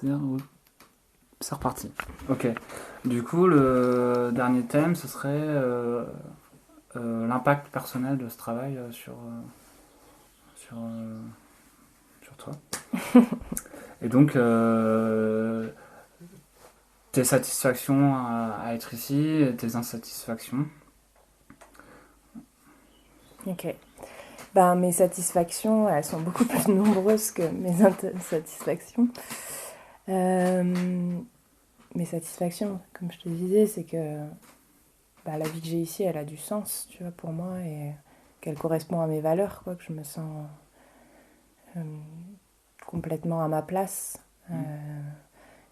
C'est-à-dire, oui, c'est reparti. Ok. Du coup, le dernier thème, ce serait l'impact personnel de ce travail sur, sur toi. Et donc, tes satisfactions à être ici, et tes insatisfactions. Ok. Ben, mes satisfactions, elles sont beaucoup plus nombreuses que mes insatisfactions. Euh, Mes satisfactions, comme je te disais, c'est que bah, la vie que j'ai ici, elle a du sens, tu vois, pour moi, et qu'elle correspond à mes valeurs, quoi, que je me sens euh, complètement à ma place.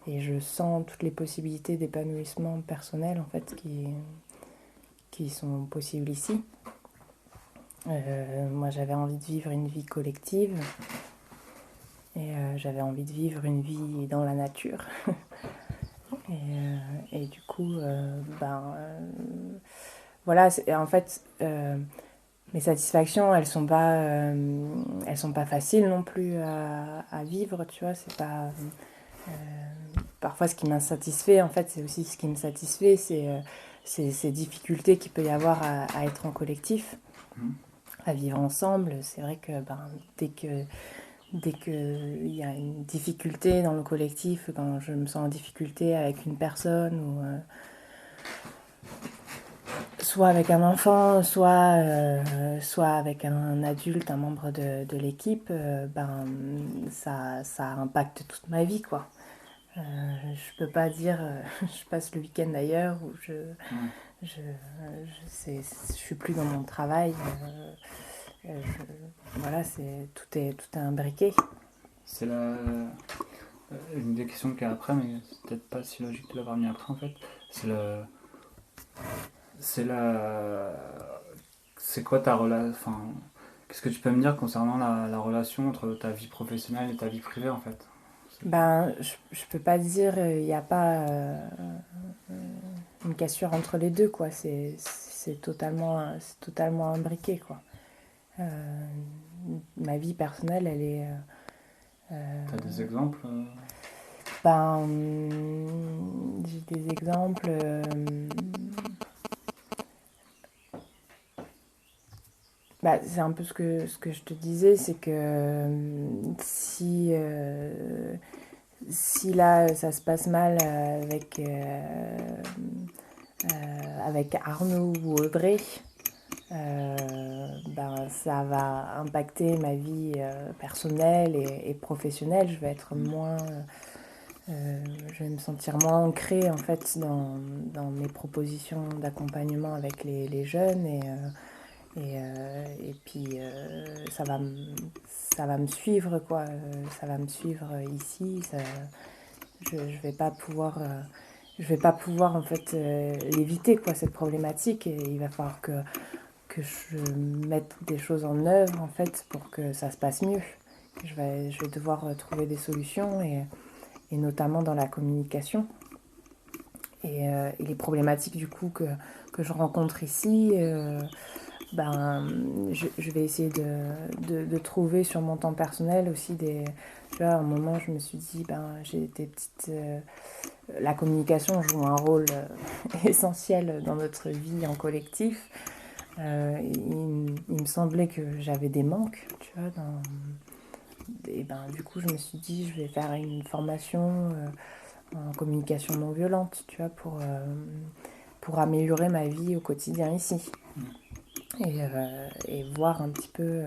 Et je sens toutes les possibilités d'épanouissement personnel, en fait, qui sont possibles ici. Moi, j'avais envie de vivre une vie collective et j'avais envie de vivre une vie dans la nature. Et du coup, voilà, en fait, mes satisfactions, elles sont pas faciles non plus à vivre, tu vois. C'est pas parfois ce qui m'insatisfait, en fait, c'est aussi ce qui me satisfait, c'est ces difficultés qu'il peut y avoir à être en collectif, à vivre ensemble. C'est vrai que dès qu'il y a une difficulté dans le collectif, quand je me sens en difficulté avec une personne ou soit avec un enfant, soit avec un adulte, un membre de l'équipe, ça impacte toute ma vie, quoi. Je peux pas dire je passe le week-end ailleurs ou je, je suis plus dans mon travail. Voilà, tout est imbriqué. C'est une des questions qu'il y a après, mais c'est peut-être pas si logique de l'avoir mis après en fait. C'est le, c'est la, c'est quoi ta relation, enfin, qu'est-ce que tu peux me dire concernant la relation entre ta vie professionnelle et ta vie privée en fait? Ben, je peux pas dire il n'y a pas une cassure entre les deux, quoi. C'est totalement imbriqué, quoi. Euh, Ma vie personnelle, elle est T'as des exemples j'ai des exemples. C'est un peu ce que je te disais, c'est que si là ça se passe mal avec Arnaud ou Audrey, ça va impacter ma vie personnelle et professionnelle. Je vais me sentir moins ancrée en fait dans mes propositions d'accompagnement avec les jeunes et puis ça va me suivre quoi. Ça va me suivre ici. Je vais pas pouvoir je vais pas pouvoir en fait l'éviter quoi cette problématique et il va falloir que je mette des choses en œuvre en fait pour que ça se passe mieux. Je vais devoir trouver des solutions et notamment dans la communication. Et les problématiques du coup que je rencontre ici, je vais essayer de trouver sur mon temps personnel aussi des... Tu vois, à un moment, je me suis dit, j'ai des petites... la communication joue un rôle essentiel dans notre vie en collectif. Il me semblait que j'avais des manques, tu vois. Et du coup, je me suis dit, je vais faire une formation en communication non violente, tu vois, pour améliorer ma vie au quotidien ici. Et voir un petit peu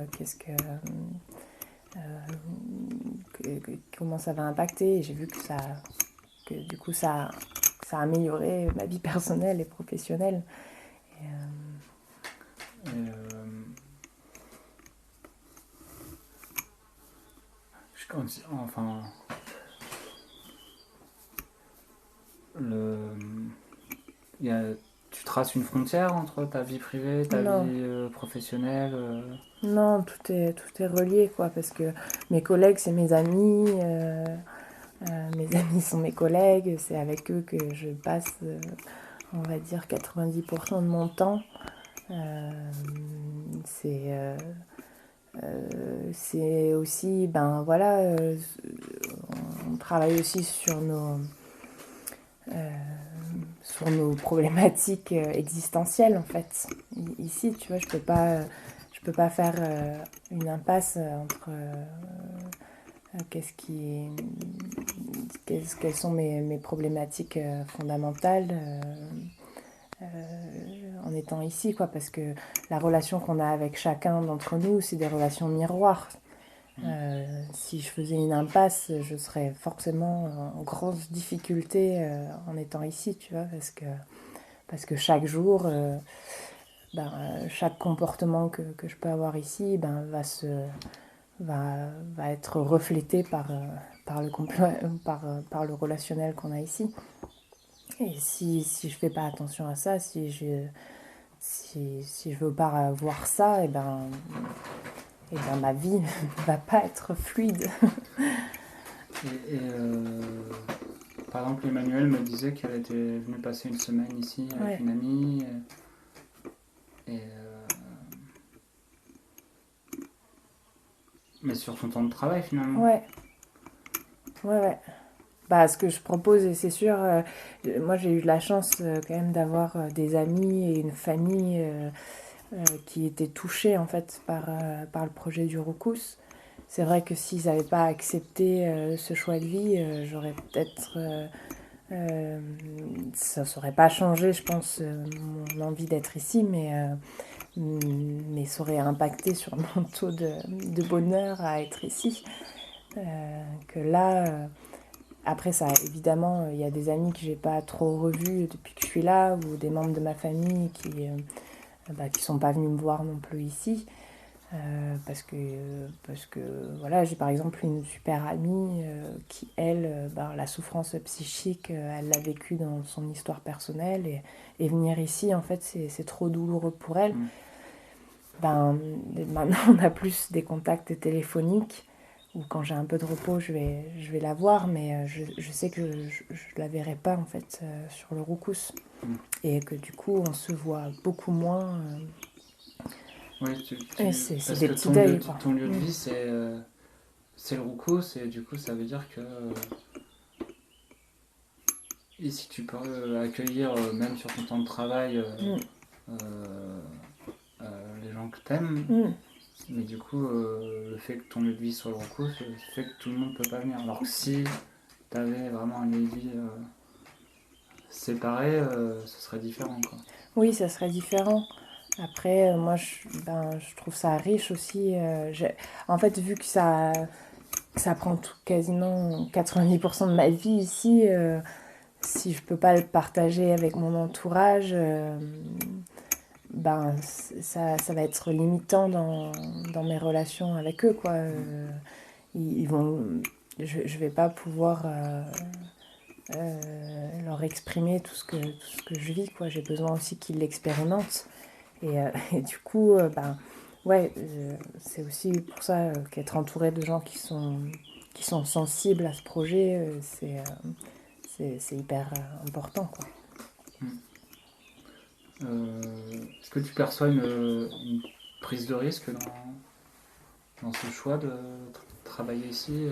comment ça va impacter. Et j'ai vu que du coup, ça a amélioré ma vie personnelle et professionnelle. Et, et, enfin, le, y a, tu traces une frontière entre ta vie privée, ta vie non, professionnelle non, tout est relié, quoi, parce que mes collègues, c'est mes amis, mes amis sont mes collègues, c'est avec eux que je passe, on va dire, 90% de mon temps. C'est c'est aussi, ben voilà, on travaille aussi euh, sur nos problématiques existentielles en fait. Ici, tu vois, je peux pas faire une impasse entre quelles sont mes problématiques fondamentales en étant ici, quoi, parce que la relation qu'on a avec chacun d'entre nous, c'est des relations miroirs. Si je faisais une impasse, je serais forcément en grosse difficulté en étant ici, tu vois, parce que chaque jour, chaque comportement que je peux avoir ici va être reflété par le relationnel qu'on a ici. Et si je fais pas attention à ça, si je veux pas voir ça, et ben ma vie ne va pas être fluide. Par exemple, Emmanuelle me disait qu'elle était venue passer une semaine ici avec une amie. Mais sur son temps de travail finalement. Ouais. Bah, ce que je propose, et c'est sûr, moi j'ai eu de la chance quand même d'avoir des amis et une famille qui étaient touchés en fait par le projet du Roucous. C'est vrai que s'ils n'avaient pas accepté ce choix de vie, j'aurais peut-être ça ne saurait pas changé, je pense, mon envie d'être ici, mais ça aurait impacté sur mon taux de bonheur à être ici. Que là, après ça, évidemment, il y a des amis que j'ai pas trop revus depuis que je suis là, ou des membres de ma famille qui sont pas venus me voir non plus ici. Parce que voilà, j'ai par exemple une super amie qui, elle, la souffrance psychique, elle l'a vécue dans son histoire personnelle et venir ici, en fait, c'est trop douloureux pour elle. Ben, maintenant, on a plus des contacts téléphoniques où quand j'ai un peu de repos, je vais la voir, mais je sais que je la verrai pas, en fait, sur le Roucous. Et que du coup, on se voit beaucoup moins. Oui, C'est parce des que petits deuils, quoi. ton lieu de vie, c'est le Roucous, et du coup, ça veut dire que ici, tu peux accueillir, même sur ton temps de travail, les gens que t'aimes. Mais du coup, le fait que ton lieu de vie soit le Roucous, fait que tout le monde peut pas venir. Alors que si t'avais vraiment un lieu de vie séparé, ce serait différent, quoi. Oui, ça serait différent. Après, moi, je trouve ça riche aussi. En fait, vu que ça prend quasiment 90% de ma vie ici, si je peux pas le partager avec mon entourage, ça va être limitant dans mes relations avec eux, quoi. Ils vont, je vais pas pouvoir leur exprimer tout ce que je vis, quoi. J'ai besoin aussi qu'ils l'expérimentent. Et du coup, c'est aussi pour ça qu'être entouré de gens qui sont sensibles à ce projet, c'est hyper important, quoi. Est-ce que tu perçois une prise de risque dans ce choix de travailler ici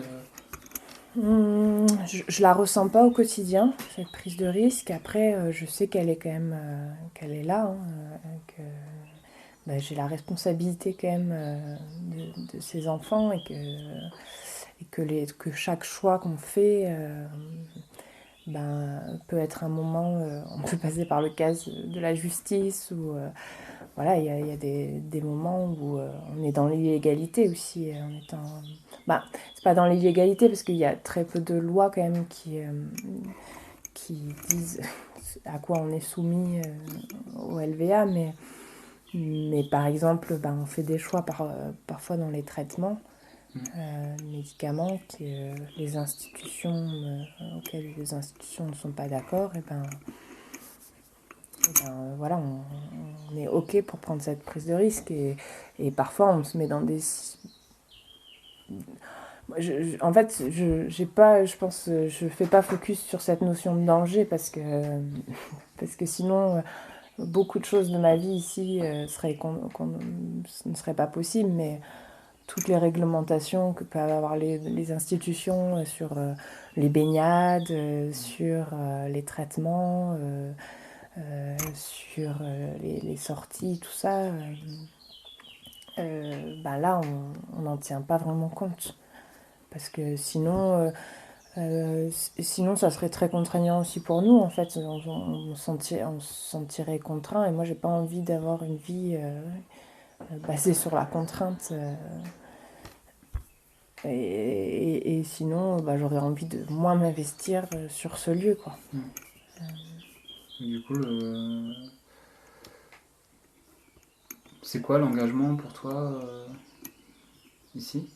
Je la ressens pas au quotidien, cette prise de risque. Après, je sais qu'elle est quand même qu'elle est là, hein, que j'ai la responsabilité quand même de ces enfants que chaque choix qu'on fait peut être un moment, on peut passer par le cas de la justice ou voilà, il y a des moments où on est dans l'illégalité aussi en étant. C'est pas dans l'illégalité parce qu'il y a très peu de lois quand même qui disent à quoi on est soumis au LVA, mais par exemple, on fait des choix parfois dans les traitements médicaments que les institutions auxquelles les institutions ne sont pas d'accord, voilà, on est ok pour prendre cette prise de risque et parfois on se met dans des en fait je pense je fais pas focus sur cette notion de danger parce que sinon beaucoup de choses de ma vie ici ne seraient pas possibles, mais toutes les réglementations que peuvent avoir les institutions sur les baignades, sur les traitements, sur les sorties, tout ça, ben là, on n'en tient pas vraiment compte. Parce que sinon, ça serait très contraignant aussi pour nous, en fait. On se sentirait contraint, et moi, j'ai pas envie d'avoir une vie basée sur la contrainte. Et sinon, bah, j'aurais envie de moins m'investir sur ce lieu, quoi. Du coup, c'est quoi l'engagement pour toi ici?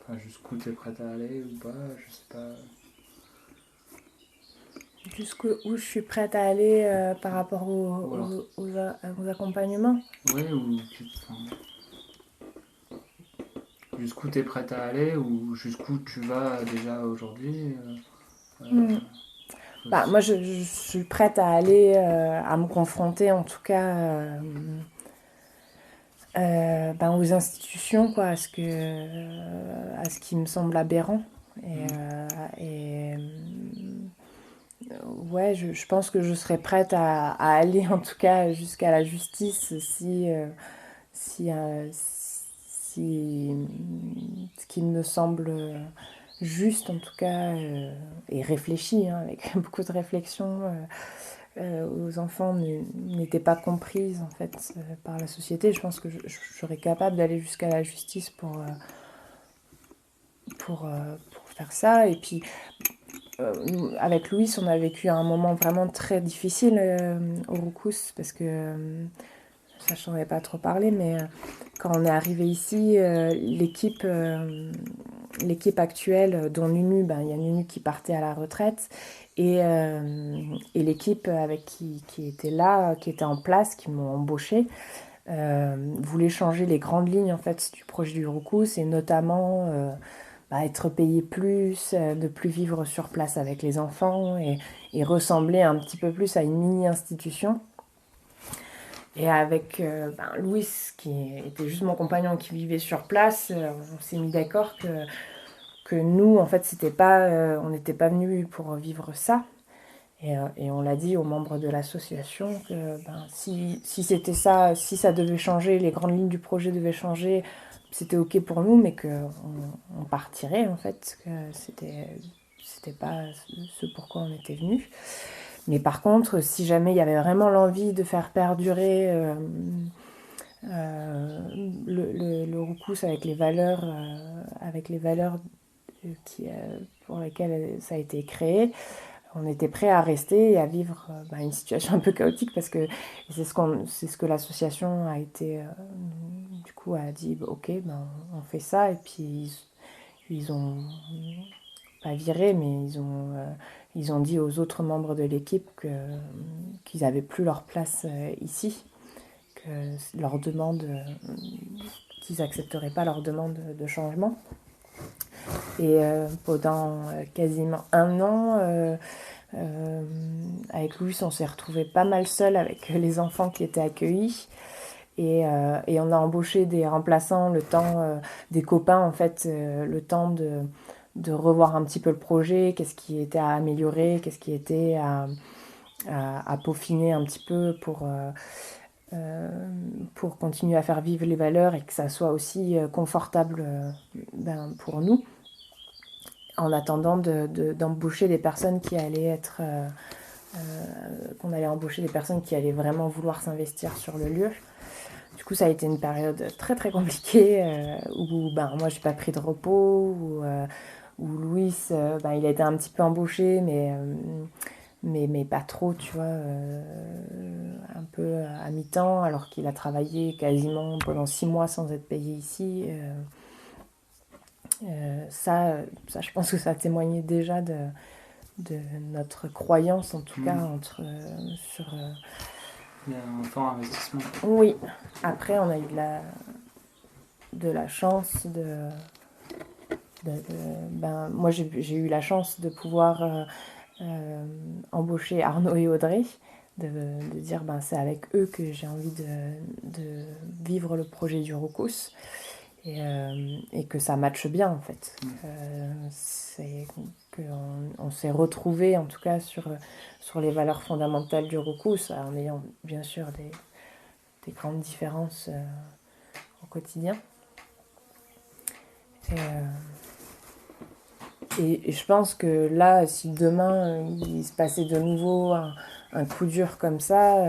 Enfin, jusqu'où tu es prête à aller ou pas, je sais pas. Jusqu'où je suis prête à aller par rapport aux accompagnements. Ouais, jusqu'où tu es prête à aller ou jusqu'où tu vas déjà aujourd'hui. Bah, moi, je suis prête à aller, à me confronter en tout cas ben, aux institutions, quoi, à ce qui me semble aberrant. Ouais, je pense que je serais prête à aller en tout cas jusqu'à la justice si ce qui me semble juste en tout cas et réfléchi, hein, avec beaucoup de réflexion aux enfants n'était pas comprise en fait par la société. Je pense que je serais capable d'aller jusqu'à la justice pour faire ça. Et puis avec Louis, on a vécu un moment vraiment très difficile au Roucous parce que ça, je n'en avais pas trop parlé, mais quand on est arrivé ici, l'équipe actuelle, dont Nunu, ben, il y a Nunu qui partait à la retraite, et l'équipe avec qui était là, qui était en place, qui m'ont embauché, voulait changer les grandes lignes en fait du projet du Roucous, et notamment être payé plus, de plus vivre sur place avec les enfants, et ressembler un petit peu plus à une mini-institution. Et avec Louis, qui était juste mon compagnon qui vivait sur place, on s'est mis d'accord que nous, en fait, on n'était pas venus pour vivre ça. Et on l'a dit aux membres de l'association que si c'était ça, si ça devait changer, les grandes lignes du projet devaient changer, c'était ok pour nous, mais qu'on partirait, en fait, que c'était pas ce pourquoi on était venus. Mais par contre, si jamais il y avait vraiment l'envie de faire perdurer le Roucous avec les valeurs pour lesquelles ça a été créé, on était prêt à rester et à vivre une situation un peu chaotique, parce que c'est ce que l'association a été du coup a dit ok, on fait ça. Et puis ils ont pas viré, mais ils ont dit aux autres membres de l'équipe qu'ils n'avaient plus leur place ici, que leur demande qu'ils accepteraient pas leur demande de changement. Et pendant quasiment un an, avec Louis, on s'est retrouvé pas mal seul avec les enfants qui étaient accueillis. Et on a embauché des remplaçants, le temps des copains, en fait, le temps de revoir un petit peu le projet, qu'est-ce qui était à améliorer, qu'est-ce qui était à peaufiner un petit peu pour continuer à faire vivre les valeurs et que ça soit aussi confortable pour nous, en attendant d'embaucher des personnes qui allaient être qu'on allait embaucher des personnes qui allaient vraiment vouloir s'investir sur le lieu. Du coup, ça a été une période très très compliquée où moi j'ai pas pris de repos, où Louis il a été un petit peu embauché, mais pas trop, tu vois, un peu à mi-temps, alors qu'il a travaillé quasiment pendant 6 mois sans être payé ici. Ça, je pense que ça témoignait déjà de notre croyance, en tout cas, sur... Il y a un fort investissement. Oui. Après, on a eu de la chance moi, j'ai eu la chance de pouvoir embaucher Arnaud et Audrey, de dire c'est avec eux que j'ai envie de vivre le projet du Roucous et que ça matche bien en fait. C'est qu'on s'est retrouvés en tout cas sur les valeurs fondamentales du Roucous en ayant bien sûr des grandes différences au quotidien. Et je pense que là, si demain il se passait de nouveau un coup dur comme ça,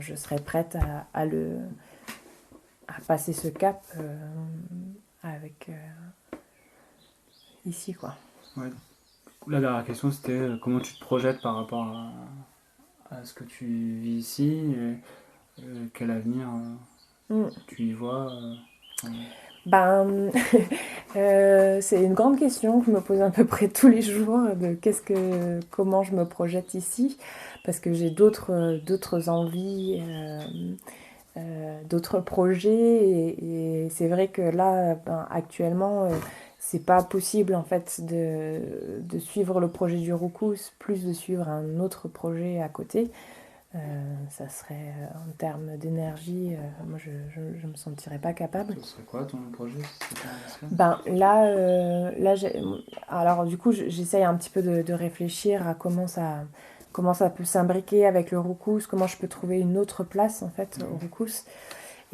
je serais prête à passer ce cap avec ici, quoi. Ouais. La dernière question, c'était comment tu te projettes par rapport à ce que tu vis ici et quel avenir tu y vois C'est une grande question que je me pose à peu près tous les jours de comment je me projette ici, parce que j'ai d'autres envies, d'autres projets, et c'est vrai que là, actuellement, c'est pas possible en fait de suivre le projet du Roucous plus de suivre un autre projet à côté. Ça serait en termes d'énergie, moi je me sentirais pas capable. Ce serait quoi ton projet si c'était Là alors du coup j'essaye un petit peu de réfléchir à comment ça peut s'imbriquer avec le Roucous, comment je peux trouver une autre place en fait au Roucous.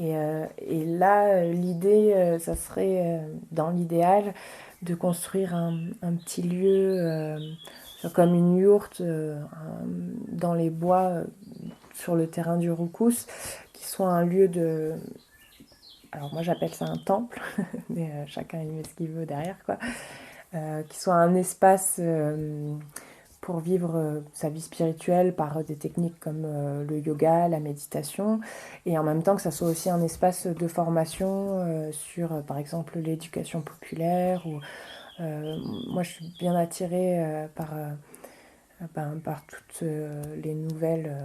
Et là l'idée ça serait dans l'idéal de construire un petit lieu comme une yourte dans les bois sur le terrain du Roucous, qui soit un lieu de... Alors moi j'appelle ça un temple, mais chacun y met ce qu'il veut derrière, quoi. Qui soit un espace pour vivre sa vie spirituelle par des techniques comme le yoga, la méditation, et en même temps que ça soit aussi un espace de formation sur par exemple l'éducation populaire. Moi je suis bien attirée par toutes les nouvelles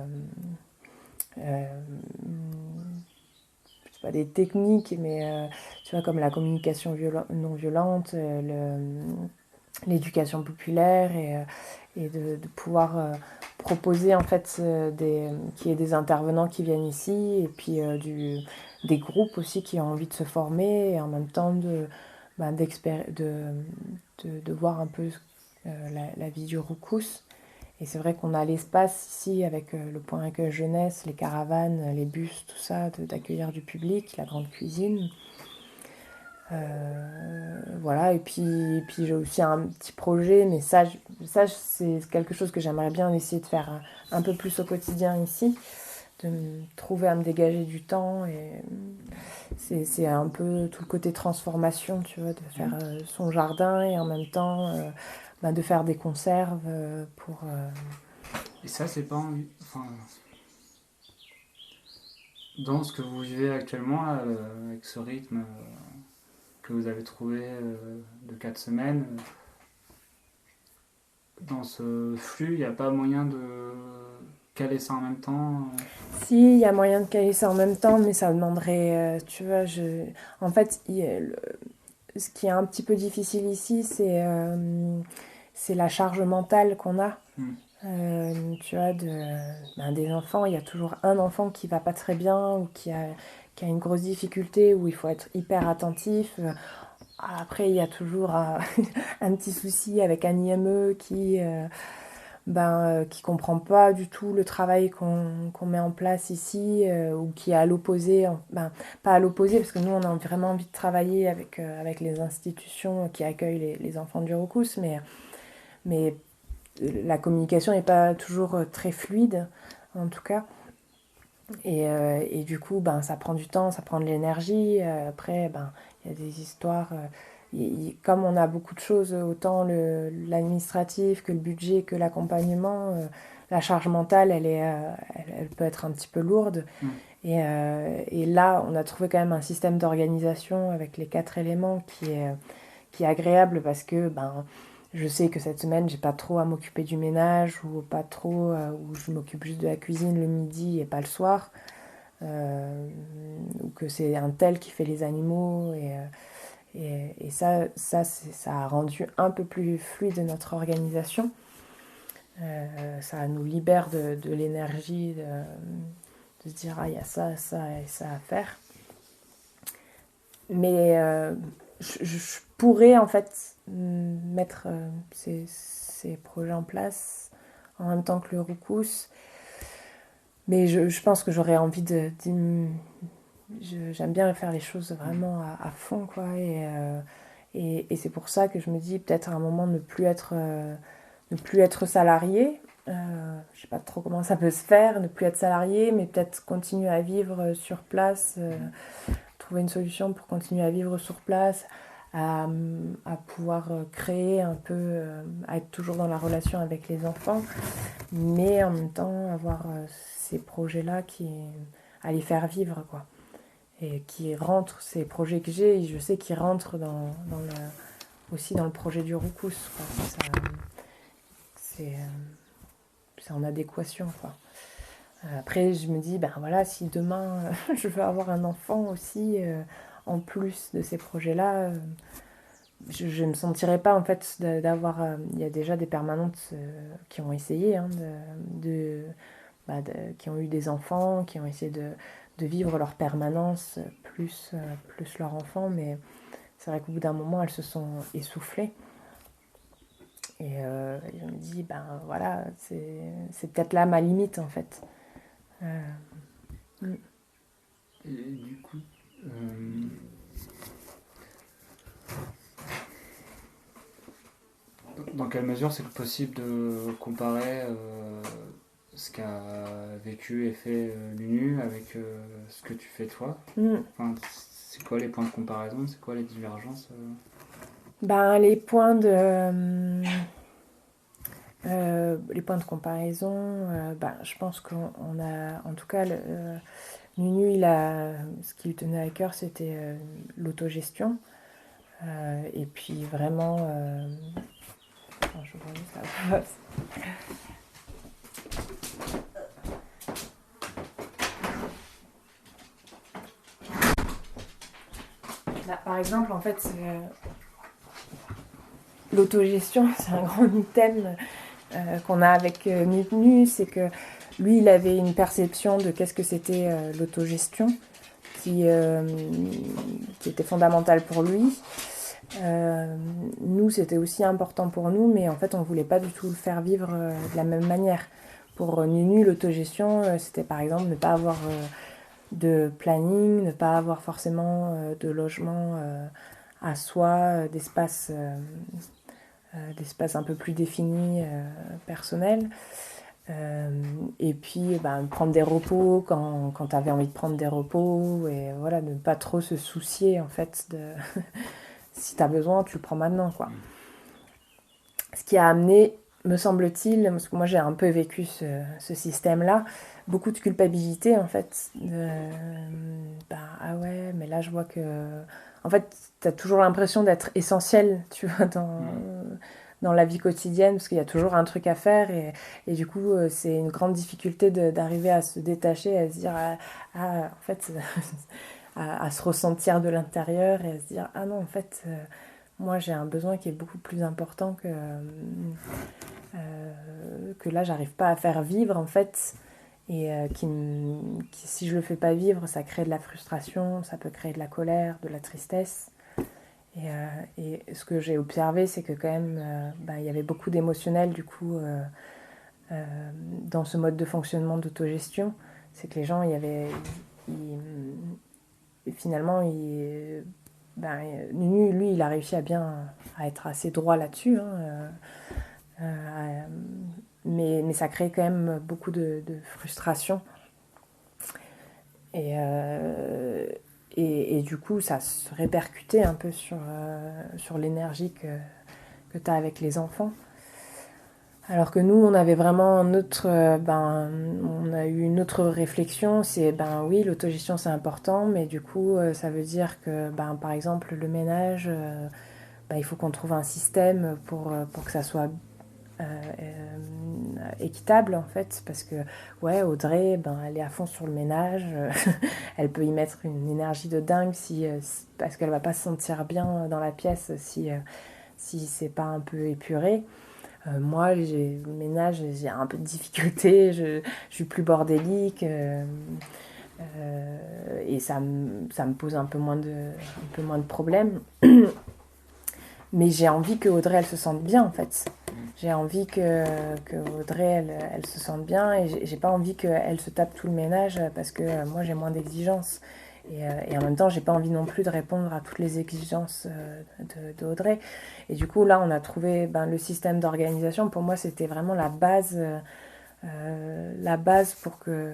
pas des techniques, mais tu vois, comme la communication non violente, l'éducation populaire, et de pouvoir proposer en fait qu'il y ait des intervenants qui viennent ici, et puis des groupes aussi qui ont envie de se former, et en même temps de voir un peu la vie du Roucous. Et c'est vrai qu'on a l'espace ici avec le point d'accueil jeunesse, les caravanes, les bus, tout ça, d'accueillir du public, la grande cuisine. Voilà, et puis j'ai aussi un petit projet, mais ça c'est quelque chose que j'aimerais bien essayer de faire un peu plus au quotidien ici, de me trouver à me dégager du temps. Et c'est un peu tout le côté transformation, tu vois, de faire son jardin et en même temps de faire des conserves pour... Et ça, c'est pas enfin, dans ce que vous vivez actuellement, là, avec ce rythme que vous avez trouvé de 4 semaines, dans ce flux, il n'y a pas moyen de caler ça en même temps Si, il y a moyen de caler ça en même temps, mais ça demanderait, tu vois, en fait, ce qui est un petit peu difficile ici, c'est la charge mentale qu'on a. Tu vois, des enfants, il y a toujours un enfant qui va pas très bien ou qui a une grosse difficulté, où il faut être hyper attentif. Après, il y a toujours un petit souci avec un IME qui comprend pas du tout le travail qu'on met en place ici, ou qui est à l'opposé, pas à l'opposé, parce que nous on a vraiment envie de travailler avec les institutions qui accueillent les enfants du Roucous, mais la communication n'est pas toujours très fluide, en tout cas. Et du coup, ça prend du temps, ça prend de l'énergie. Après, il y a des histoires. Comme on a beaucoup de choses, autant l'administratif que le budget que l'accompagnement, la charge mentale, elle peut être un petit peu lourde. Et là, on a trouvé quand même un système d'organisation avec les 4 éléments qui est agréable, parce que je sais que cette semaine, j'ai pas trop à m'occuper du ménage, ou pas trop, ou je m'occupe juste de la cuisine le midi et pas le soir, ou que c'est un tel qui fait les animaux, et ça a rendu un peu plus fluide notre organisation. Ça nous libère de l'énergie, de se dire ah il y a ça, ça et ça à faire. Mais je pourrais en fait mettre ces projets en place en même temps que le Roucous. Mais je pense que j'aurais envie j'aime bien faire les choses vraiment à fond, quoi. Et c'est pour ça que je me dis peut-être à un moment ne plus être salarié. Je sais pas trop comment ça peut se faire, ne plus être salarié, mais peut-être continuer à vivre sur place, trouver une solution pour continuer à vivre sur place, à pouvoir créer un peu, à être toujours dans la relation avec les enfants, mais en même temps avoir ces projets-là à les faire vivre, quoi. Et qui rentrent, ces projets que j'ai, je sais qu'ils rentrent aussi dans le projet du Roucous, quoi. C'est en adéquation, quoi. Après, je me dis, ben voilà, si demain je veux avoir un enfant aussi, en plus de ces projets-là, je ne me sentirais pas en fait d'avoir. Il y a déjà des permanentes qui ont essayé, hein, qui ont eu des enfants, qui ont essayé de vivre leur permanence plus leur enfant, mais c'est vrai qu'au bout d'un moment, elles se sont essoufflées. Et je me dis, ben voilà, c'est peut-être là ma limite en fait. Et du coup, euh, dans quelle mesure c'est possible de comparer ce qu'a vécu et fait Nunu avec ce que tu fais toi? Enfin, c'est quoi les points de comparaison? C'est quoi les divergences? Ben, les points de comparaison, ben, je pense qu'on a, en tout cas, Nunu, ce qui lui tenait à cœur, c'était l'autogestion. Et puis vraiment, attends, je vois où ça passe. Là, par exemple, en fait, l'autogestion, c'est un grand thème qu'on a avec Nunu, c'est que lui, il avait une perception de qu'est-ce que c'était l'autogestion, qui était fondamentale pour lui. Nous, c'était aussi important pour nous, mais en fait, on voulait pas du tout le faire vivre de la même manière. Pour Nunu, l'autogestion, c'était par exemple ne pas avoir de planning, ne pas avoir forcément de logement à soi, d'espace un peu plus défini, personnel. Et puis ben, prendre des repos quand tu avais envie de prendre des repos, et voilà, ne pas trop se soucier en fait de si tu as besoin, tu le prends maintenant, quoi. Ce qui a amené, me semble-t-il, parce que moi j'ai un peu vécu ce système-là, beaucoup de culpabilité en fait. Ah ouais, mais là je vois que. En fait, tu as toujours l'impression d'être essentiel, tu vois, dans la vie quotidienne, parce qu'il y a toujours un truc à faire, et du coup, c'est une grande difficulté d'arriver à se détacher, à se dire, en fait, à se ressentir de l'intérieur, et à se dire, ah non, en fait. Moi, j'ai un besoin qui est beaucoup plus important que là, j'arrive pas à faire vivre, en fait. Et si je le fais pas vivre, ça crée de la frustration, ça peut créer de la colère, de la tristesse. Et ce que j'ai observé, c'est que quand même, il y avait beaucoup d'émotionnel, du coup, dans ce mode de fonctionnement d'autogestion. C'est que les gens, finalement, Nunu, lui, il a réussi à être assez droit là-dessus, hein, mais ça crée quand même beaucoup de frustration. Et du coup, ça se répercutait un peu sur l'énergie que tu as avec les enfants. Alors que nous, on avait vraiment on a eu une autre réflexion, c'est oui, l'autogestion c'est important, mais du coup, ça veut dire que par exemple le ménage, il faut qu'on trouve un système pour que ça soit équitable en fait, parce que ouais, Audrey, elle est à fond sur le ménage, elle peut y mettre une énergie de dingue parce qu'elle va pas se sentir bien dans la pièce si c'est pas un peu épuré. Moi, le ménage, j'ai un peu de difficulté, je suis plus bordélique. Et ça me pose un peu moins de problèmes. Mais j'ai envie que Audrey, elle se sente bien, en fait. J'ai envie que Audrey, elle se sente bien, et j'ai pas envie qu'elle se tape tout le ménage parce que moi, j'ai moins d'exigences. Et en même temps, j'ai pas envie non plus de répondre à toutes les exigences d'Audrey. Et du coup, là, on a trouvé le système d'organisation. Pour moi, c'était vraiment la base pour que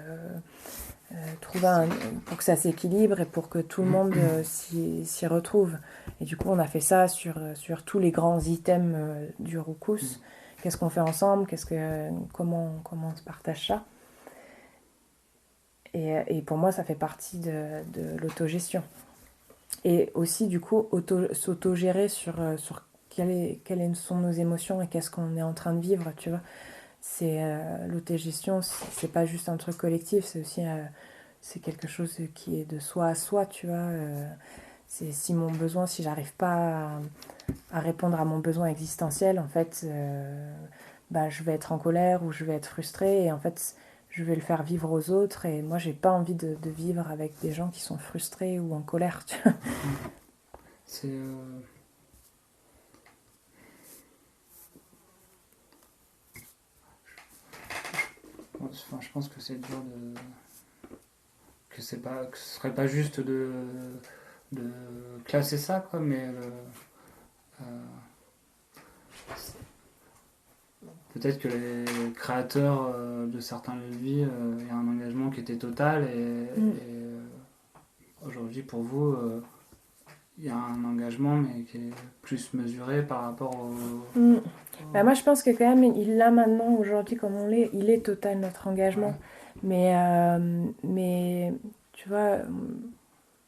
pour que ça s'équilibre et pour que tout le monde s'y retrouve. Et du coup, on a fait ça sur tous les grands items du Roucous. Qu'est-ce qu'on fait ensemble, comment on se partage ça. Et pour moi, ça fait partie de l'autogestion. Et aussi, du coup, s'autogérer sur quelles sont nos émotions et qu'est-ce qu'on est en train de vivre, tu vois. L'autogestion, c'est pas juste un truc collectif, c'est aussi c'est quelque chose qui est de soi à soi, tu vois. C'est si j'arrive pas à répondre à mon besoin existentiel, en fait, je vais être en colère ou je vais être frustrée, et en fait, je vais le faire vivre aux autres, et moi, j'ai pas envie de vivre avec des gens qui sont frustrés ou en colère, tu vois. C'est... Enfin, je pense que c'est dur de... que ce serait pas juste de classer ça, quoi, mais peut-être que les créateurs de certains lieux de vie, il y a un engagement qui était total, et aujourd'hui, pour vous, il y a un engagement, mais qui est plus mesuré par rapport au... Moi, je pense que quand même, là maintenant, aujourd'hui, comme on l'est, il est total notre engagement. Ouais. Mais tu vois,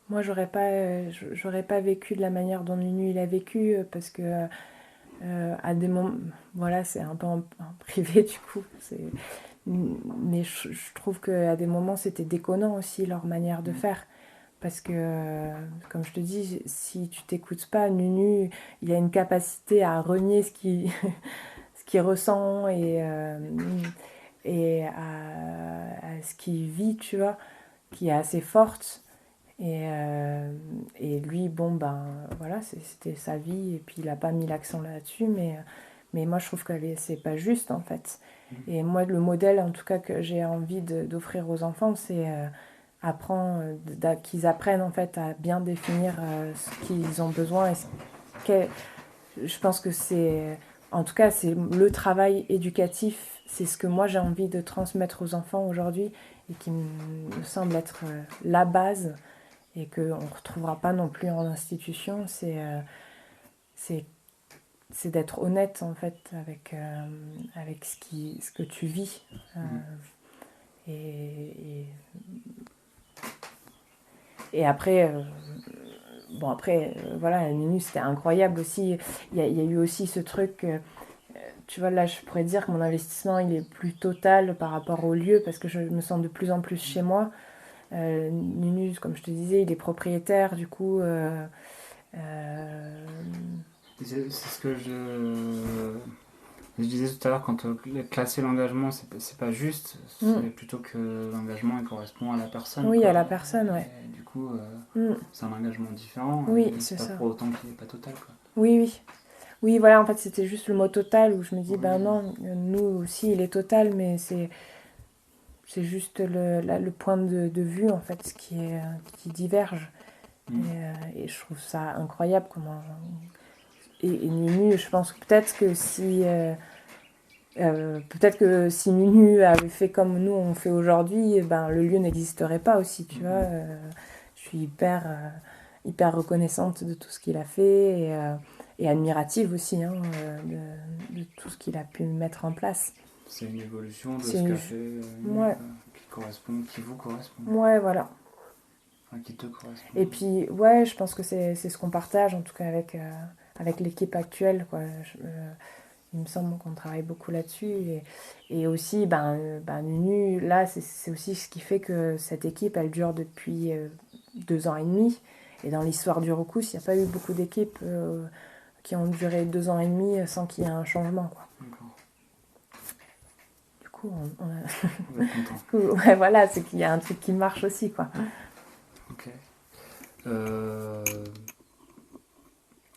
moi, j'aurais pas vécu de la manière dont Nunu il a vécu, parce que à des moments, voilà, c'est un peu en privé du coup. Mais je trouve qu'à des moments, c'était déconnant aussi leur manière de faire. Parce que, comme je te dis, si tu t'écoutes pas, Nunu, il a une capacité à renier ce qu'il ressent et à ce qu'il vit, tu vois, qui est assez forte. Et lui, voilà, c'était sa vie, et puis il n'a pas mis l'accent là-dessus, mais moi, je trouve que c'est pas juste, en fait. Et moi, le modèle, en tout cas, que j'ai envie d'offrir aux enfants, c'est qu'ils apprennent, en fait, à bien définir ce qu'ils ont besoin. Je pense que en tout cas, c'est le travail éducatif, c'est ce que moi, j'ai envie de transmettre aux enfants aujourd'hui, et qui me semble être la base, et qu'on ne retrouvera pas non plus en institution, c'est d'être honnête, en fait, avec ce que tu vis. Et après, voilà, Nunu, c'était incroyable aussi. Il y a eu aussi ce truc, tu vois, là, je pourrais dire que mon investissement, il est plus total par rapport au lieu, parce que je me sens de plus en plus chez moi. Nunu, comme je te disais, il est propriétaire, du coup... C'est ce que je disais tout à l'heure, quand classer l'engagement, c'est pas juste, c'est plutôt que l'engagement il correspond à la personne. Oui, quoi. À la personne, ouais. Et du coup, c'est un engagement différent, oui, c'est pas ça. Pour autant qu'il n'est pas total, quoi. Oui, oui. Oui, voilà, en fait, c'était juste le mot total, où je me dis, non, nous aussi, il est total, mais c'est juste le point de vue, en fait, qui diverge. Et je trouve ça incroyable comment... Et Nunu, je pense que peut-être que si Nunu avait fait comme nous on fait aujourd'hui, le lieu n'existerait pas aussi, tu vois. Je suis hyper reconnaissante de tout ce qu'il a fait, et admirative aussi, hein, de tout ce qu'il a pu mettre en place. C'est une évolution de ce qu'a fait qui vous correspond. Ouais, voilà. Enfin, qui te correspond. Et puis, ouais, je pense que c'est ce qu'on partage, en tout cas avec l'équipe actuelle, quoi. Il me semble qu'on travaille beaucoup là-dessus. Et aussi, Nunu, là, c'est aussi ce qui fait que cette équipe, elle dure depuis 2 ans et demi. Et dans l'histoire du Roucous, il n'y a pas eu beaucoup d'équipes qui ont duré 2 ans et demi sans qu'il y ait un changement, quoi. D'accord. coup, Vous êtes content. du coup, ouais, voilà, c'est qu'il y a un truc qui marche aussi, quoi. Ok.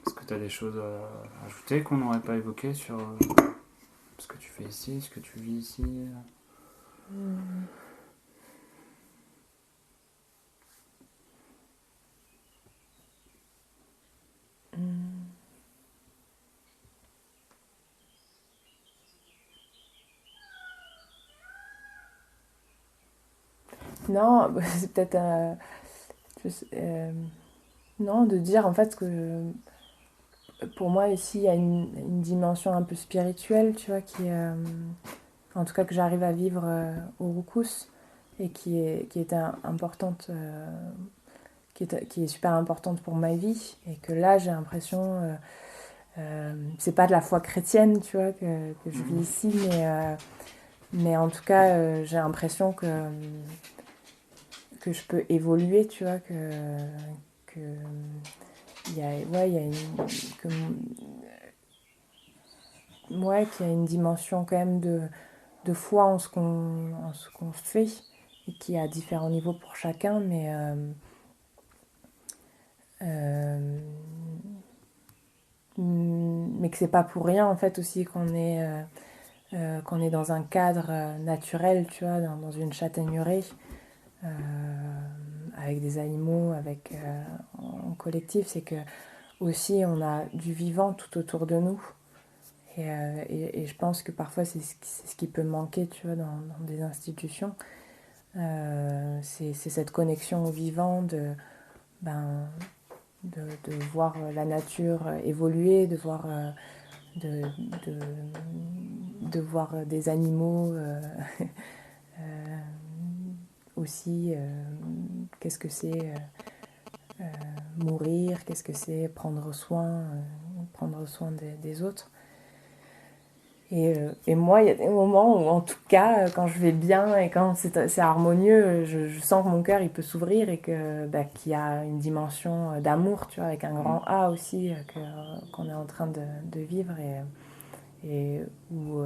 Est-ce que tu as des choses à ajouter qu'on n'aurait pas évoquées sur ce que tu fais ici, ce que tu vis ici? Non, c'est peut-être non, de dire en fait que pour moi ici il y a une dimension un peu spirituelle, tu vois, en tout cas que j'arrive à vivre au Roucous et qui est importante, qui est super importante pour ma vie et que là j'ai l'impression, c'est pas de la foi chrétienne, tu vois, que je vis ici, mais en tout cas j'ai l'impression que je peux évoluer, tu vois, que il y a, ouais, il y a que, ouais, qu'il y a une dimension quand même de foi en ce qu'on fait et qui a différents niveaux pour chacun, euh, mais que c'est pas pour rien en fait aussi qu'on est dans un cadre naturel, tu vois, dans une châtaigneraie, euh, avec des animaux, en collectif, c'est que aussi on a du vivant tout autour de nous. Et je pense que parfois c'est ce qui peut manquer, tu vois, dans des institutions. C'est cette connexion au vivant, ben, de voir la nature évoluer, de, de, de voir des animaux euh, aussi. Qu'est-ce que c'est mourir, qu'est-ce que c'est prendre soin des autres. Et moi, il y a des moments où, en tout cas, quand je vais bien et quand c'est harmonieux, je sens que mon cœur, il peut s'ouvrir et que, bah, qu'il y a une dimension d'amour, tu vois, avec un grand A aussi, qu'on est en train de vivre et où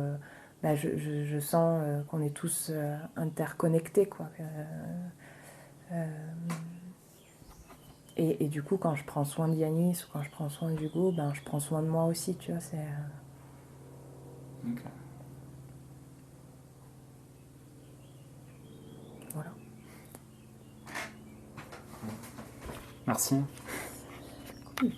bah, je sens qu'on est tous interconnectés, quoi. Euh, et du coup, quand je prends soin de Yanis ou quand je prends soin d'Hugo, ben, je prends soin de moi aussi, tu vois, Ok. voilà. Merci. Cool.